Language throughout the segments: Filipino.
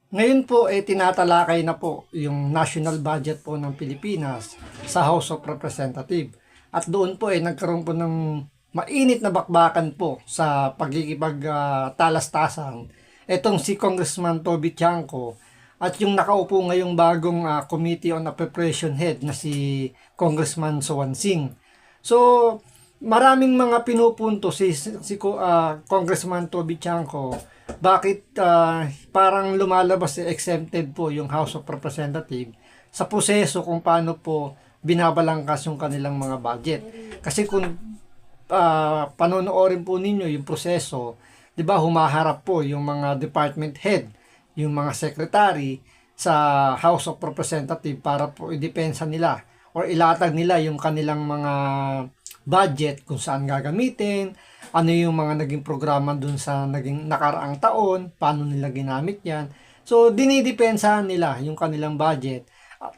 Ngayon po tinatalakay na po yung national budget po ng Pilipinas sa House of Representatives. At doon po nagkaroon po ng mainit na bakbakan po sa pagkikipagtalastasan. Etong si Congressman Toby Chanco at yung nakaupo ngayong bagong Committee on Appropriation Head na si Congressman Swansing. So, maraming mga pinupunto si Congressman Toby Chanco bakit parang lumalabas exempted po yung House of Representatives sa proseso kung paano po binabalangkas yung kanilang mga budget. Kasi kung panonoorin po ninyo yung proseso, 'di ba, humaharap po yung mga department head, yung mga secretary sa House of Representatives para po idepensa nila or ilatag nila yung kanilang mga budget kung saan gagamitin, ano yung mga naging programa dun sa naging nakaraang taon, paano nila ginamit yan. So, dinidepensahan nila yung kanilang budget,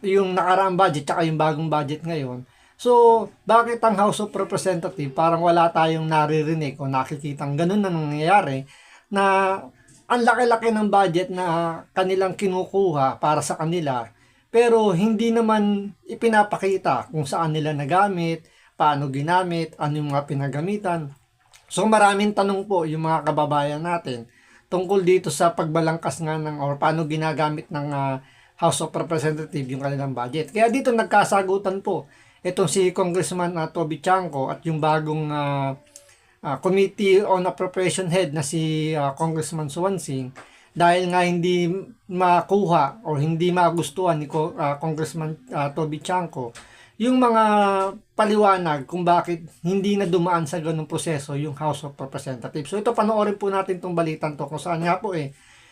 yung nakaraang budget, tsaka yung bagong budget ngayon. So, bakit ang House of Representatives parang wala tayong naririnig o nakikitang ganun na nangyayari na ang laki-laki ng budget na kanilang kinukuha para sa kanila pero hindi naman ipinapakita kung saan nila nagamit, paano ginamit, ano yung mga pinagamitan. So maraming tanong po yung mga kababayan natin tungkol dito sa pagbalangkas nga ng or paano ginagamit ng House of Representatives yung kanilang budget. Kaya dito nagkasagutan po itong si Congressman Toby Chanco at yung bagong Committee on Appropriation Head na si Congressman Swansing dahil nga hindi makuha o hindi magustuhan ni Congressman Toby Chanco yung mga paliwanag kung bakit hindi na dumaan sa ganung proseso yung House of Representatives. So ito, panoorin po natin itong balitan to kung saan nga po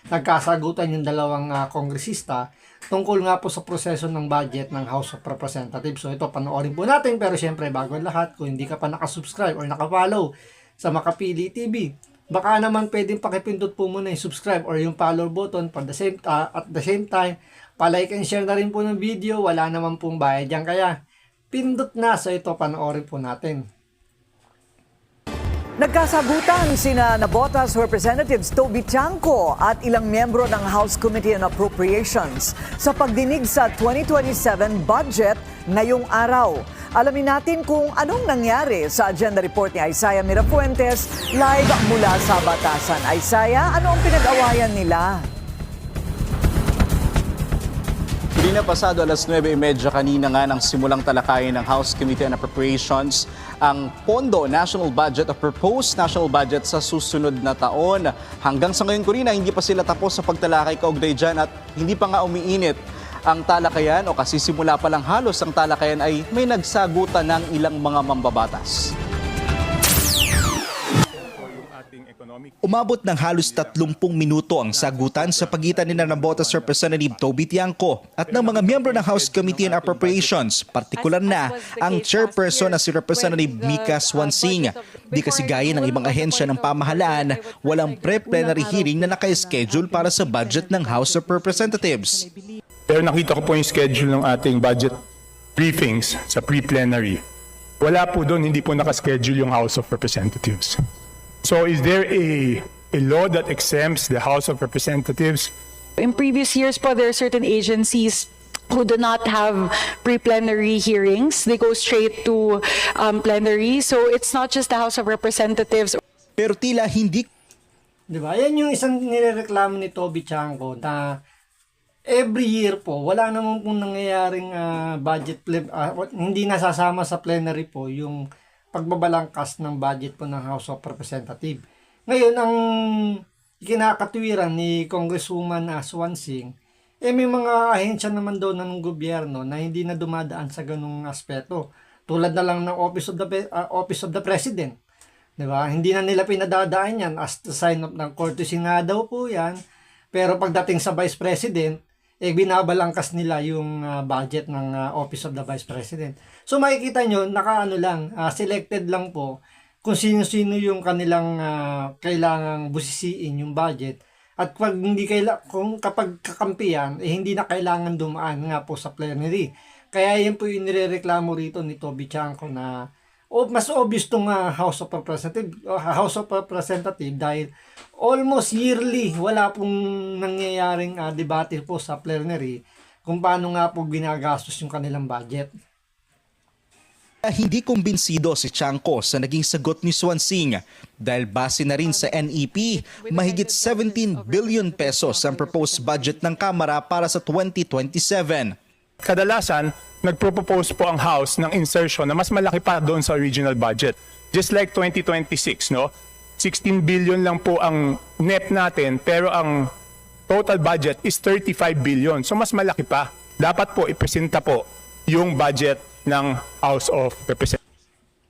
nagkasagutan yung dalawang kongresista tungkol nga po sa proseso ng budget ng House of Representatives. So ito, panoorin po natin, pero syempre bago ang lahat, kung hindi ka pa nakasubscribe or nakafollow sa Makapili TV, baka naman pwedeng pakipindot po muna yung subscribe or yung follow button at the same time, palike and share na rin po ng video, wala naman pong bayad yan, kaya pindot na. So ito, panoorin po natin. Nagkasagutan sina Navotas Representatives Toby Chanco at ilang miyembro ng House Committee on Appropriations sa pagdinig sa 2027 budget ngayong araw. Alamin natin kung anong nangyari sa agenda report ni Isaiah Mirafuentes live mula sa Batasan. Isaiah, ano ang pinag-awayan nila? Hindi na pasado alas 9:30 kanina nga nang simulang talakayin ng House Committee on Appropriations ang pondo national budget o proposed national budget sa susunod na taon. Hanggang sa ngayon, Corina, hindi pa sila tapos sa pagtalakay kaugnay dyan at hindi pa nga umiinit ang talakayan o kasi simula pa lang halos ang talakayan ay may nagsagutan ng ilang mga mambabatas. Umabot ng halos 30 minuto ang sagutan sa pagitan ni Navotas Representative Toby Chanco at ng mga miyembro ng House Committee on Appropriations, partikular na ang chairperson na si Representative Mika Swansing. Di kasi gaya ng ibang ahensya ng pamahalaan, walang pre-plenary hearing na naka-schedule para sa budget ng House of Representatives. Pero nakita ko po yung schedule ng ating budget briefings sa pre-plenary. Wala po doon, hindi po naka-schedule yung House of Representatives. So is there a law that exempts the House of Representatives? In previous years po, there are certain agencies who do not have pre-plenary hearings. They go straight to plenary. So it's not just the House of Representatives. Pero tila hindi. Diba? Yan yung isang nirereklamo ni Toby Chanco na every year po, wala naman pong nangyayaring hindi nasasama sa plenary po yung pagbabalangkas ng budget po ng House of Representatives. Ngayon, ang kinakatwiran ni Congresswoman Swansing, may mga ahensya naman daw ng gobyerno na hindi na dumadaan sa ganung aspeto. Tulad na lang ng Office of the President. Diba? Hindi na nila pinadadaan yan as the sign of ng courtesy nga daw po yan. Pero pagdating sa Vice President, binabalangkas nila yung budget ng Office of the Vice President. So makikita nyo, selected lang po kung sino-sino yung kanilang kailangang busisiin yung budget. At kapag kakampiyan, hindi na kailangan dumaan nga po sa plenary. Kaya yan po yung nirereklamo rito ni Toby Chanco na mas obvious tong House of Representative dahil almost yearly wala pong nangyayaring debate po sa plenary kung paano nga po ginagastos yung kanilang budget. Hindi kumbinsido si Chanco sa naging sagot ni Swansing dahil base na rin sa NEP, mahigit 17 billion pesos ang proposed budget ng Kamara para sa 2027. Kadalasan, nagpropose po ang House ng insertion na mas malaki pa doon sa original budget. Just like 2026, no? 16 billion lang po ang NEP natin, pero ang total budget is 35 billion. So mas malaki pa. Dapat po ipresenta po yung budget ng House of Representatives.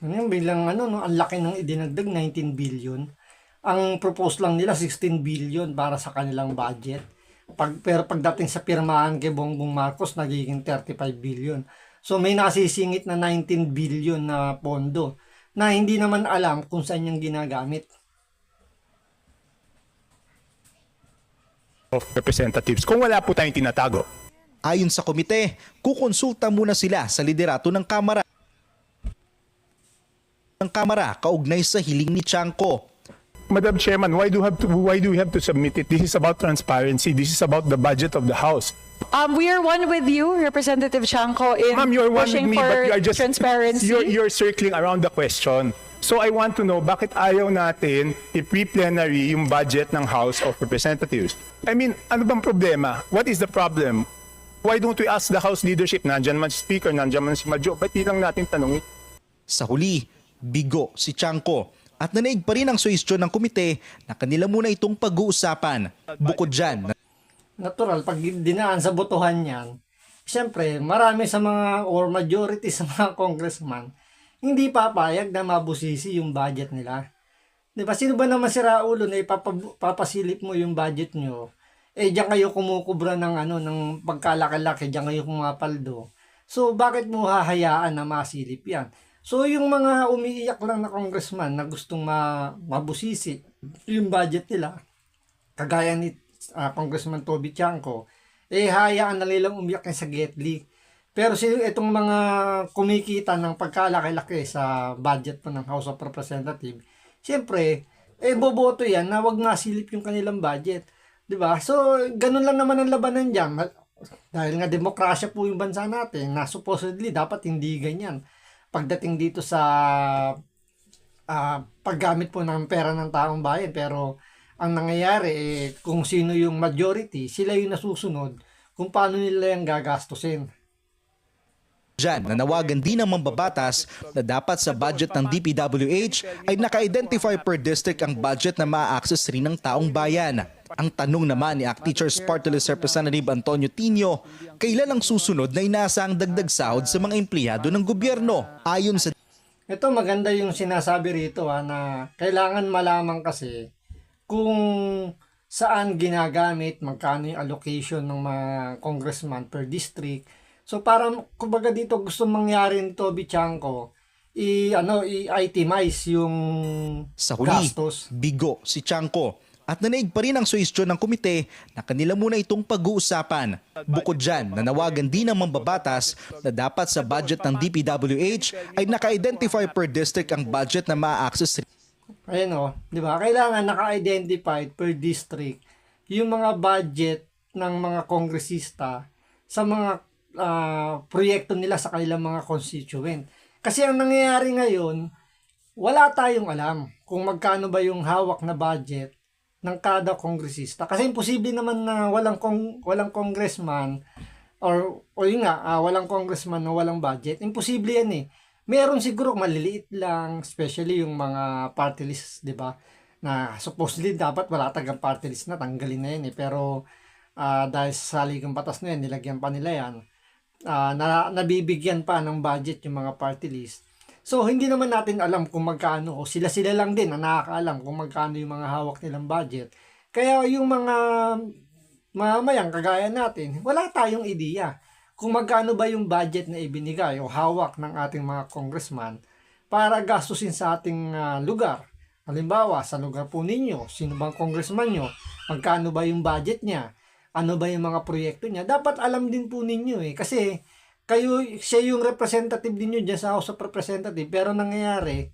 Bilang ang laki ng idinagdag, 19 billion. Ang propose lang nila 16 billion para sa kanilang budget. Pero pagdating sa pirmahan kay Bongbong Marcos, nagiging 35 billion. So may nasisingit na 19 billion na pondo na hindi naman alam kung saan yung ginagamit. Of Representatives kung wala po tayong tinatago. Ayon sa komite, kukonsulta muna sila sa liderato ng Kamara. Kaugnay sa hiling ni Chanco. Madam Chairman, why do we have to submit it? This is about transparency. This is about the budget of the House. We are one with you, Representative Chanco, in Ma'am, you're one with pushing me, for but you are just transparency. you're circling around the question. So I want to know bakit ayaw natin i-pre-plenary yung budget ng House of Representatives. I mean, ano bang problema? What is the problem? Why don't we ask the House leadership? Nandyan man si Speaker, nandyan man si Madjo. Ba't di lang natin tanongin? Sa huli, bigo si Chanco at nanaig pa rin ang suhestyon ng komite na kanila muna itong pag-uusapan. Bukod dyan, Natural, pag dinaan sa botohan yan, siyempre, marami sa mga, or majority sa mga congressman, hindi papayag na mabusisi yung budget nila. Diba? Sino ba naman si Raulo na ipapasilip mo yung budget nyo? Diyan kayo kumukubra ng ng pagkalaki-laki, diyan kayo kumapaldo. So, bakit mo hahayaan na masilip yan? So, yung mga umiiyak lang na congressman na gustong mabusisi yung budget nila, kagaya ni Congressman Toby Chanco, hayaan na nilang umiyak sa Getly. Pero itong mga kumikita ng pagkalaki-laki sa budget po ng House of Representatives, siyempre, boboto yan na wag masilip yung kanilang budget. Diba? So, ganun lang naman ang labanan dyan. Dahil nga demokrasya po yung bansa natin, na supposedly dapat hindi ganyan. Pagdating dito sa paggamit po ng pera ng taong bayan, pero ang nangyayari, kung sino yung majority, sila yung nasusunod kung paano nila yung gagastusin. dyan, nanawagan din ng mambabatas na dapat sa budget ng DPWH ay naka-identify per district ang budget na ma-access rin ng taong bayan. Ang tanong naman ni ACT Teachers Party List Representative Antonio Tinio, kailan ang susunod na inaasang dagdag sahod sa mga empleyado ng gobyerno? Ayon sa Ito maganda yung sinasabi rito na kailangan malaman kasi kung saan ginagamit, magkano yung allocation ng mga congressman per district. So parang kumbaga dito gusto mangyari nito Chanco, i-itemize yung sa huli, gastos. bigo si Chanco. At nanaig pa rin ang suhestyon ng komite na kanila muna itong pag-uusapan. Bukod dyan, nanawagan din ng mambabatas na dapat sa budget ng DPWH ay naka-identify per district ang budget na ma-access. Ayun di ba? Kailangan naka-identified per district yung mga budget ng mga kongresista sa mga proyekto nila sa kanilang mga constituent. Kasi ang nangyayari ngayon, wala tayong alam kung magkano ba yung hawak na budget ng kada kongresista. Kasi imposible naman na walang congressman walang congressman na walang budget. Imposible yan eh. Meron siguro maliliit lang, especially yung mga party list, 'di ba? Na supposedly dapat wala tagang party list na, tanggalin na yan eh. Pero dahil sa saligang batas na yan, nilagyan pa nila yan. Nabibigyan pa ng budget yung mga party list. So, hindi naman natin alam kung magkano, o sila lang din ang nakakaalam kung magkano yung mga hawak nilang budget. Kaya yung mga mamamayang kagaya natin, wala tayong ideya kung magkano ba yung budget na ibinigay o hawak ng ating mga congressman para gastusin sa ating lugar. Halimbawa, sa lugar po ninyo, sino bang congressman nyo, magkano ba yung budget niya, ano ba yung mga proyekto niya, dapat alam din po ninyo kasi siya yung representative ninyo dyan sa House of Representatives, pero nangyayari,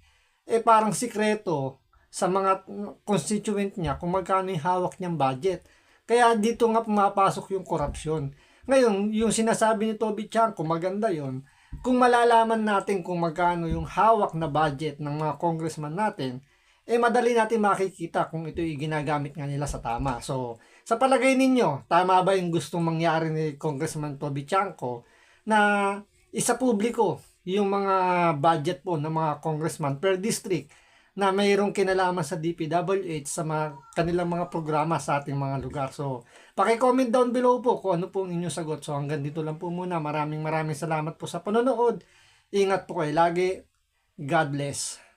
parang sikreto sa mga constituent niya kung magkano yung hawak niyang budget. Kaya dito nga pumapasok yung korupsyon. Ngayon, yung sinasabi ni Toby Chanco, maganda yon. Kung malalaman natin kung magkano yung hawak na budget ng mga congressman natin, madali natin makikita kung ito yung ginagamit nga nila sa tama. So, sa palagay ninyo, tama ba yung gustong mangyari ni Congressman Toby Chanco na isa publiko yung mga budget po ng mga congressman per district na mayroong kinalaman sa DPWH sa kanilang mga programa sa ating mga lugar. So, paki-comment down below po kung ano po ang inyong sagot. So, hanggang dito lang po muna. Maraming salamat po sa panonood. Ingat po kayo lagi. God bless.